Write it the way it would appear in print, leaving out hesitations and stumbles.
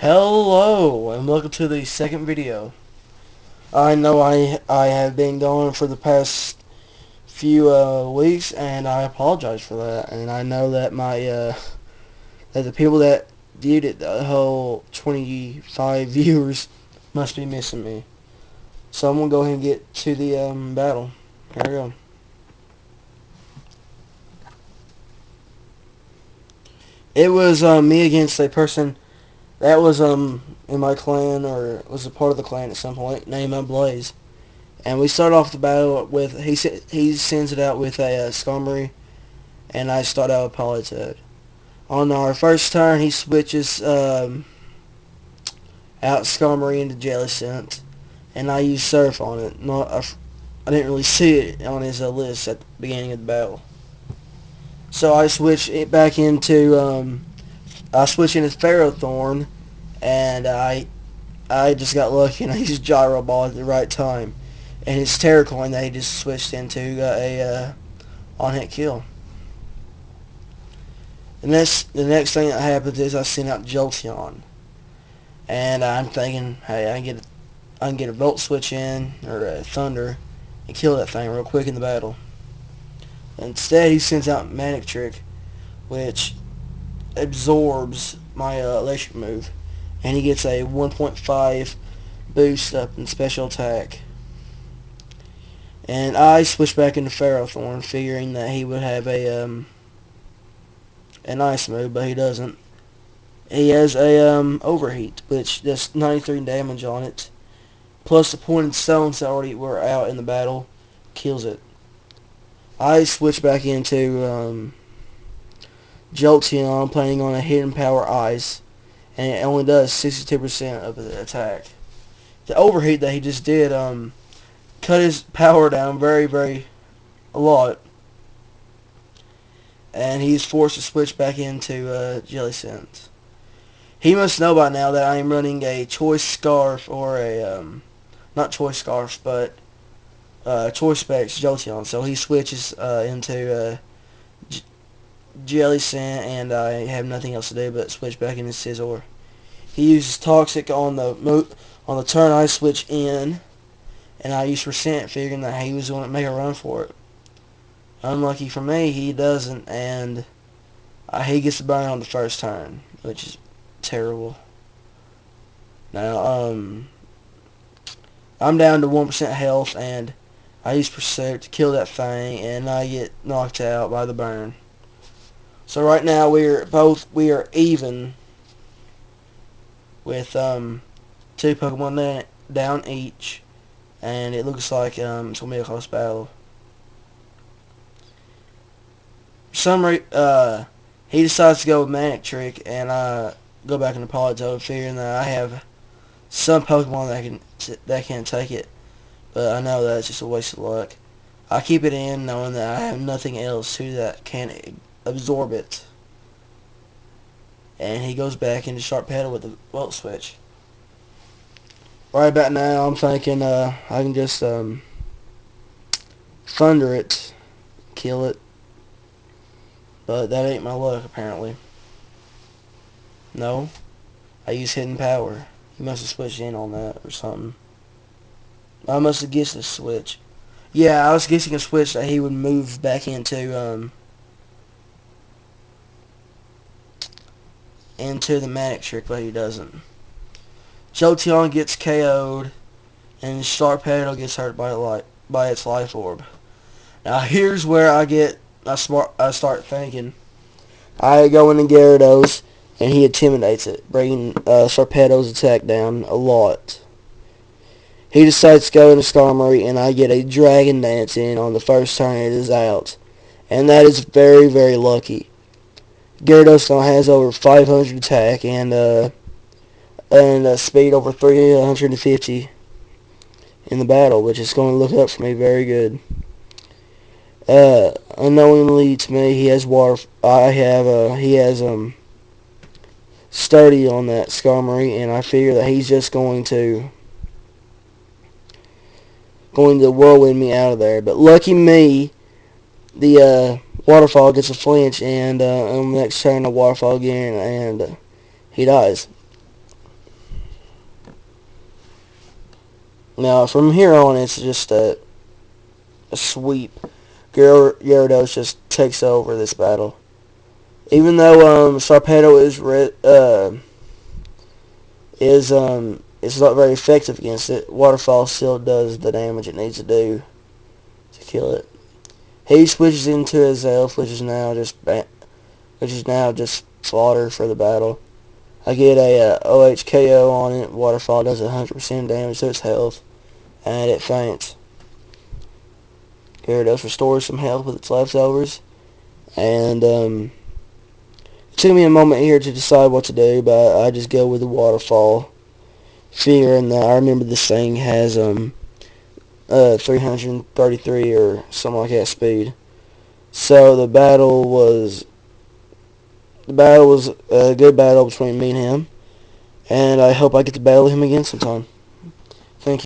Hello, and welcome to the second video. I know I have been gone for the past few weeks, and I apologize for that. And I know that that the people that viewed it, the whole 25 viewers, must be missing me. So I'm gonna go ahead and get to the battle. Here we go. It was me against a person that was in my clan, or was a part of the clan at some point, named Blaaz. And we start off the battle with, he sends it out with a Skarmory, and I start out with Politoed. On our first turn, he switches out Skarmory into Jellicent, and I use Surf on it. I didn't really see it on his list at the beginning of the battle. So I switch it back into, I switch into Ferrothorn, and I just got lucky, and I used Gyro Ball at the right time. And his Terracoin that he just switched into got a on-hit kill. The next thing that happens is I send out Jolteon, and I'm thinking, hey, I can get a Volt Switch in, or a Thunder, and kill that thing real quick in the battle. Instead, he sends out Manic Trick, which absorbs my electric move, and he gets a 1.5 boost up in special attack. And I switch back into Ferrothorn, figuring that he would have an ice move, but he doesn't. He has a overheat, which does 93 damage on it, plus the pointed stones that already were out in the battle, kills it. I switch back into Jolteon, planning on a Hidden Power Ice, and it only does 62% of the attack. The overheat that he just did cut his power down very a lot, and he's forced to switch back into Jellicent. He must know by now that I am running a Choice Scarf, or a not Choice Scarf, but Choice Specs Jolteon. So he switches into Jellicent, and I have nothing else to do but switch back into Scizor. He uses Toxic on the turn I switch in, and I use Percent, figuring that he was going to make a run for it. Unlucky for me, he doesn't, and he gets the burn on the first turn, which is terrible. Now, I'm down to 1% health, and I use Pursuit to kill that thing, and I get knocked out by the burn. So right now we are even with 2 Pokemon down each. And it looks like it's going to be a close battle. For some reason, he decides to go with Manic Trick, and I go back into Politoed, figuring that I have some Pokemon that can take it. But I know that's just a waste of luck. I keep it in, knowing that I have nothing else that can absorb it. And he goes back into Sharp Petal with the Volt Switch. Right about now, I'm thinking I can just Thunder it, kill it, but that ain't my luck apparently. No, I use Hidden Power. He must have switched in on that or something. I must have guessed a switch. Yeah, I was guessing a switch that he would move back into the Manic Trick, but he doesn't. Jolteon gets KO'd, and Sharp Petal gets hurt by its Life Orb. Now here's where I start thinking. I go into Gyarados, and he intimidates it, bringing Sharp Petal's attack down a lot. He decides to go into Skarmory, and I get a Dragon Dance in on the first turn it is out, and that is very lucky. Gyarados now has over 500 attack and speed over 350 in the battle, which is going to look up for me very good. Unknowingly to me, he has water. He has Sturdy on that Skarmory, and I figure that he's just going to whirlwind me out of there. But lucky me, the Waterfall gets a flinch, and on the next turn, a Waterfall again, and he dies. Now, from here on, it's just a sweep. Gyarados just takes over this battle. Even though Sarpedo is not very effective against it, Waterfall still does the damage it needs to do to kill it. He switches into his elf, which is now just fodder for the battle. I get a OHKO on it. Waterfall does 100% damage to its health, and it faints. Gyarados restores some health with its leftovers, and it took me a moment here to decide what to do, but I just go with the Waterfall, figuring that I remember this thing has 333 or something like that speed. So the battle was a good battle between me and him, and I hope I get to battle him again sometime.